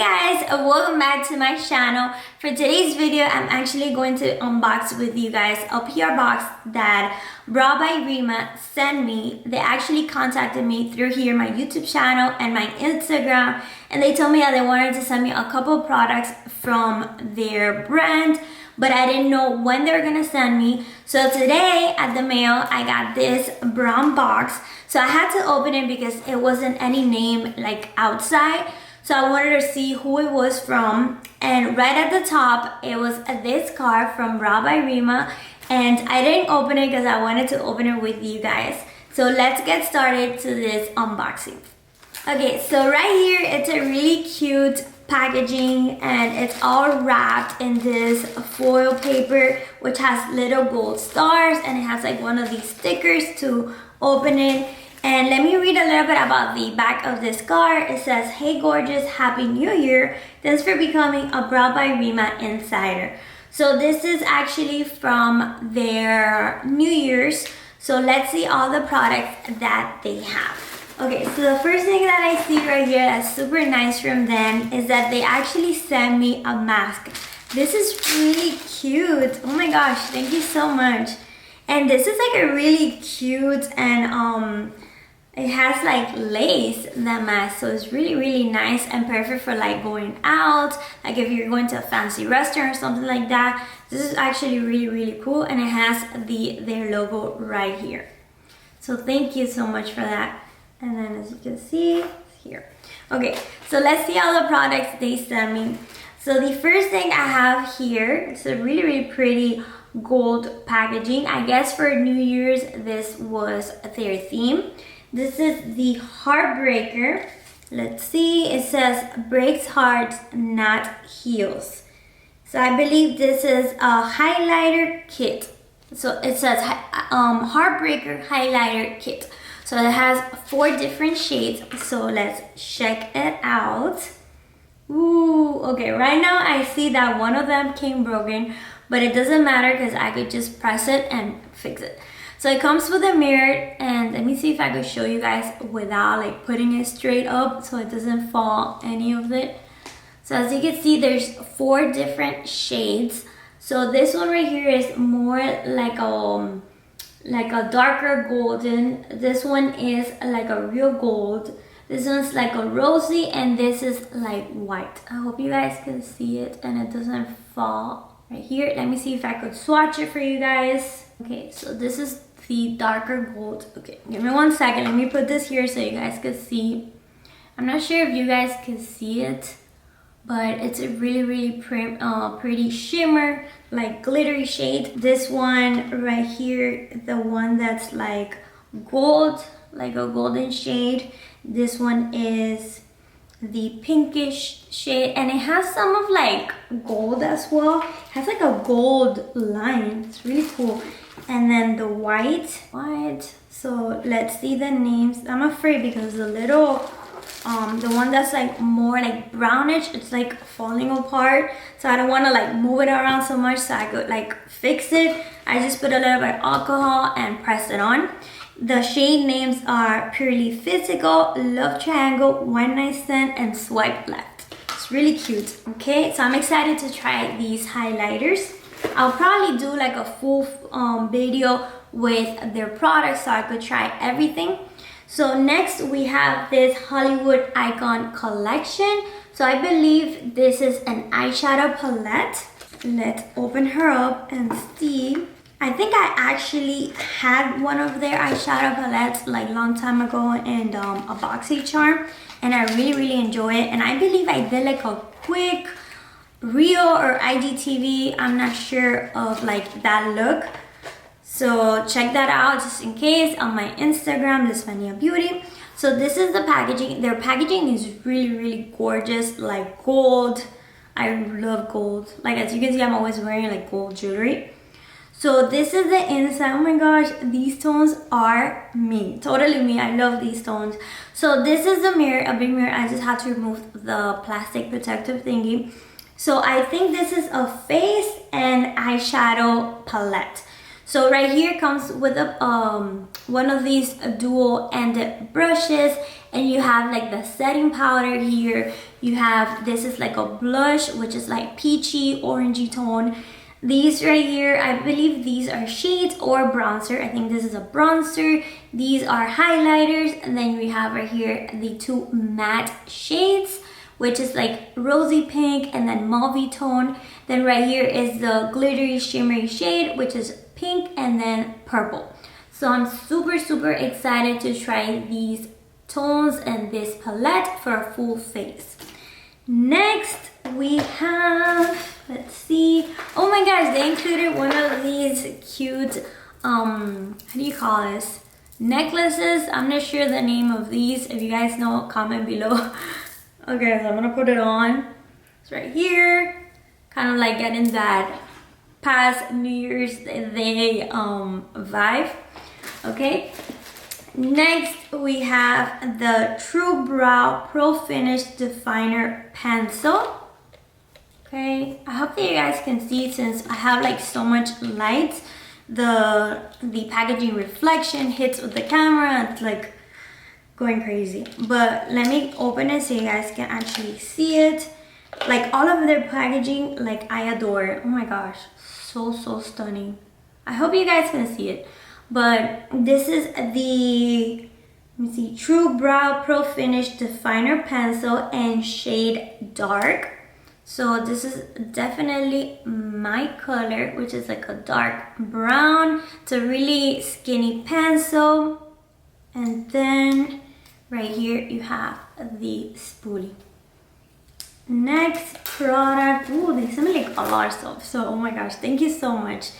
guys, welcome back to my channel. For today's video, I'm actually going to unbox with you guys a PR box that Raw by Rema sent me. They actually contacted me through here, my YouTube channel and my Instagram, and they told me that they wanted to send me a couple products from their brand, but I didn't know when they were gonna send me. So today at the mail, I got this brown box. So I had to open it because it wasn't any name like outside. So I wanted to see who it was from. And right at the top, it was this card from Raw by Rema. And I didn't open it because I wanted to open it with you guys. So let's get started to this unboxing. Okay, so right here, it's a really cute packaging and it's all wrapped in this foil paper which has little gold stars, and it has like one of these stickers to open it. And let me read a little bit about the back of this card. It says, "Hey gorgeous, happy new year. Thanks for becoming a Raw by Rema insider." So this is actually from their New Year's. So let's see all the products that they have. Okay, so the first thing that I see right here that's super nice from them is that they actually sent me a mask. This is really cute. Oh my gosh, thank you so much. And this is like a really cute and it has like lace, that mask, so it's really nice and perfect for like going out, like if you're going to a fancy restaurant or something like that. This is actually really cool, and it has their logo right here. So thank you so much for that. And then as you can see, it's here. Okay, so let's see all the products they sent me. So the first thing I have here, it's a really pretty gold packaging. I guess for New Year's, this was their theme. This is the Heartbreaker. Let's see, it says breaks hearts, not heals. So I believe this is a highlighter kit. So it says Heartbreaker Highlighter Kit. So it has 4 different shades. So let's check it out. Ooh, okay, right now I see that one of them came broken, but it doesn't matter because I could just press it and fix it. So it comes with a mirror, and let me see if I could show you guys without like putting it straight up so it doesn't fall any of it. So as you can see, there's 4 different shades. So this one right here is more like a darker golden. This one is like a real gold. This one's like a rosy, and this is like white. I hope you guys can see it and it doesn't fall right here. Let me see if I could swatch it for you guys. Okay, so this is the darker gold. Okay, give me 1 second. Let me put this here so you guys can see. I'm not sure if you guys can see it, but it's a really pretty shimmer, like glittery shade. This one right here, the one that's like gold, like a golden shade. This one is the pinkish shade, and it has some of like gold as well. It has like a gold line. It's really cool. And then the white. So let's see the names. I'm afraid because the little the one that's like more like brownish, it's like falling apart, so I don't want to like move it around so much, so I could like fix it. I just put a little bit of alcohol and press it on. The shade names are Purely Physical, Love Triangle, One Night Stand, and Swipe Left. It's really cute. Okay, so I'm excited to try these highlighters. I'll probably do like a full video with their products so I could try everything. So next we have this Hollywood Icon collection. So I believe this is an eyeshadow palette. Let's open her up and see. I think I actually had one of their eyeshadow palettes like a long time ago in a Boxycharm, and I really enjoy it. And I believe I did like a quick reel or IGTV, I'm not sure of like that look. So check that out just in case on my Instagram, Luseta Beauty. So this is the packaging. Their packaging is really gorgeous, like gold. I love gold. Like as you can see, I'm always wearing like gold jewelry. So this is the inside. Oh my gosh, these tones are me, totally me. I love these tones. So this is the mirror, a big mirror. I just had to remove the plastic protective thingy. So I think this is a face and eyeshadow palette. So right here comes with a one of these dual-ended brushes, and you have like the setting powder here. You have, this is like a blush, which is like peachy, orangey tone. These right here, I believe these are shades or bronzer. I think this is a bronzer. These are highlighters. And then we have right here the two matte shades, which is like rosy pink and then mauve tone. Then right here is the glittery shimmery shade, which is pink and then purple. So I'm super excited to try these tones and this palette for a full face. Next we have, let's see, oh my gosh, they included one of these cute how do you call this, necklaces. I'm not sure the name of these. If you guys know, comment below. Okay, so I'm gonna put it on. It's right here, kind of like getting that past New Year's Day vibe. Okay, next we have the True Brow Profinish Definer Pencil. Okay, I hope that you guys can see, since I have like so much light, the packaging reflection hits with the camera and it's like going crazy. But let me open it so you guys can actually see it. Like all of their packaging, like I adore it. Oh my gosh, so stunning. I hope you guys can see it. But this is the, let me see, True Brow Pro Finish Definer Pencil and shade Dark. So this is definitely my color, which is like a dark brown. It's a really skinny pencil. And then right here you have the spoolie. Next product, ooh, they sent me like a lot of stuff. So oh my gosh, thank you so much.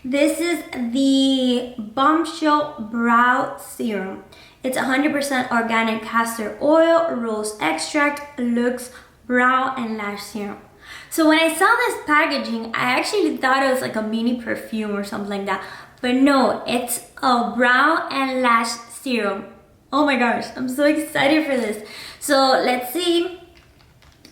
This is the Bombshell Brow Serum. It's 100% organic castor oil, rose extract, Lux Brow and Lash Serum. So when I saw this packaging, I actually thought it was like a mini perfume or something like that. But no, it's a brow and lash serum. Oh my gosh, I'm so excited for this. So let's see.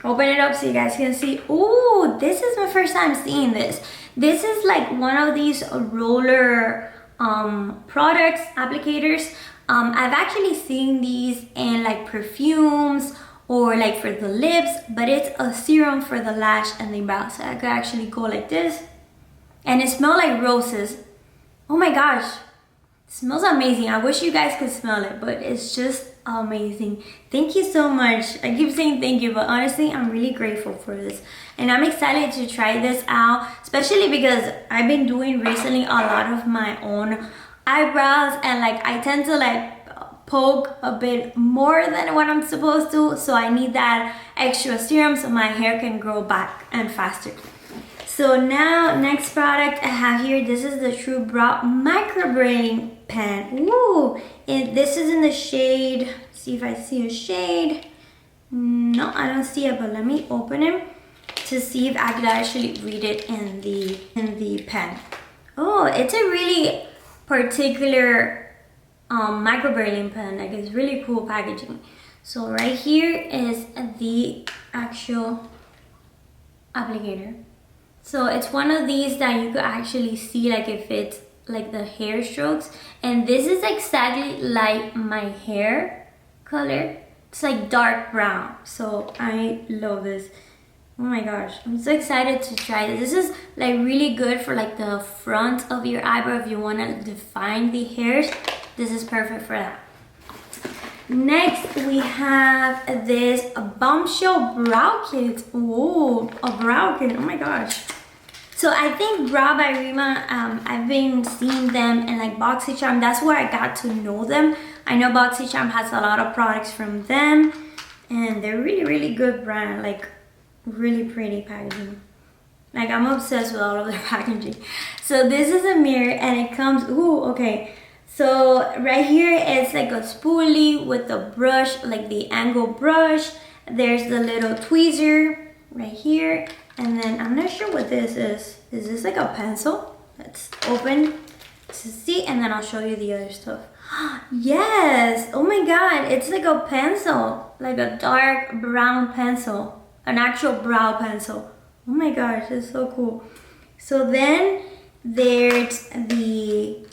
Open it up so you guys can see. Ooh, this is my first time seeing this. This is like one of these roller products, applicators. I've actually seen these in like perfumes or like for the lips, but it's a serum for the lash and the brow. So I could actually go like this. And it smells like roses. Oh my gosh, it smells amazing. I wish you guys could smell it, but it's just amazing. Thank you so much. I keep saying thank you, but honestly, I'm really grateful for this. And I'm excited to try this out, especially because I've been doing recently a lot of my own eyebrows, and like I tend to like poke a bit more than what I'm supposed to, so I need that extra serum so my hair can grow back and faster. So now, next product I have here, this is the True Brow Microblading Pen. Ooh, this is in the shade, see if I see a shade. No, I don't see it, but let me open it to see if I could actually read it in the pen. Oh, it's a really particular microblading pen. Like, it's really cool packaging. So right here is the actual applicator. So it's one of these that you could actually see like if it's like the hair strokes, and this is exactly like my hair color. It's like dark brown, so I love this. Oh my gosh, I'm so excited to try this. This is like really good for like the front of your eyebrow if you want to define the hairs. This is perfect for that. Next we have this Bombshell Brow Kit. Whoa, a brow kit, oh my gosh. So I think Brow by Rema, I've been seeing them in like Boxycharm. That's where I got to know them. I know Boxycharm has a lot of products from them, and they're really good brand, like really pretty packaging. Like I'm obsessed with all of their packaging. So this is a mirror and it comes, ooh, okay. So right here it's like a spoolie with the brush, like the angle brush. There's the little tweezer right here. And then I'm not sure what this is. Is this like a pencil? Let's open to see, and then I'll show you the other stuff. Yes, oh my god, it's like a pencil, like a dark brown pencil, an actual brow pencil. Oh my gosh, it's so cool. So then there's the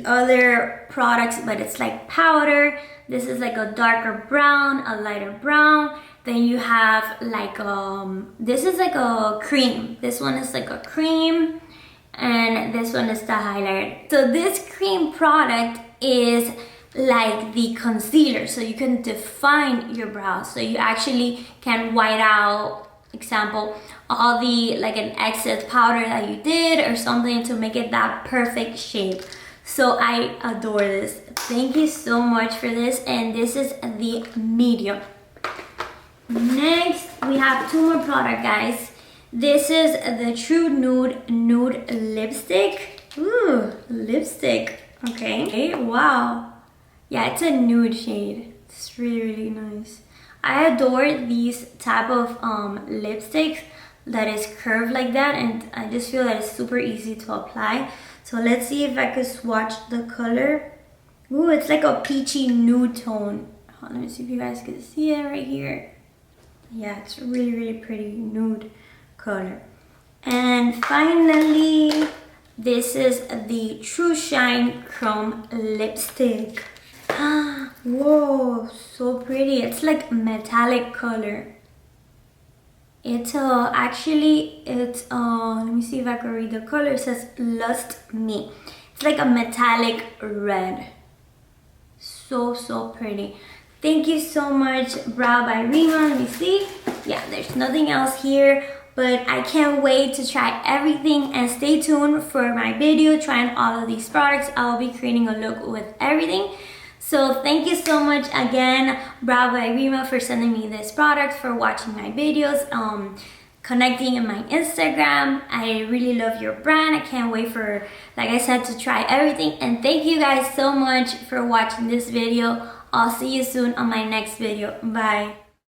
other products, but it's like powder. This is like a darker brown, a lighter brown. Then you have like this is like a cream. This one is like a cream, and this one is the highlighter. So this cream product is like the concealer, so you can define your brows. So you actually can white out, example, all the like an excess powder that you did or something to make it that perfect shape. So I adore this. Thank you so much for this, and this is the medium. Next, we have two more product, guys. This is the True Nude lipstick. Ooh, lipstick. Okay, wow. Yeah, it's a nude shade. It's really, really nice. I adore these type of lipsticks that is curved like that, and I just feel that it's super easy to apply. So let's see if I could swatch the color. Ooh, it's like a peachy nude tone. Let me see if you guys can see it right here. Yeah, it's really, really pretty nude color. And finally, this is the True Shine Chrome lipstick. Whoa, so pretty. It's like metallic color. It's actually, it's let me see if I can read the color. It says Lust Me. It's like a metallic red. So pretty. Thank you so much, Brow by Rema. Let me see. Yeah, there's nothing else here, but I can't wait to try everything, and stay tuned for my video trying all of these products. I'll be creating a look with everything. So thank you so much again, Brow by Rema, for sending me this product, for watching my videos, connecting in my Instagram. I really love your brand. I can't wait for, like I said, to try everything. And thank you guys so much for watching this video. I'll see you soon on my next video. Bye.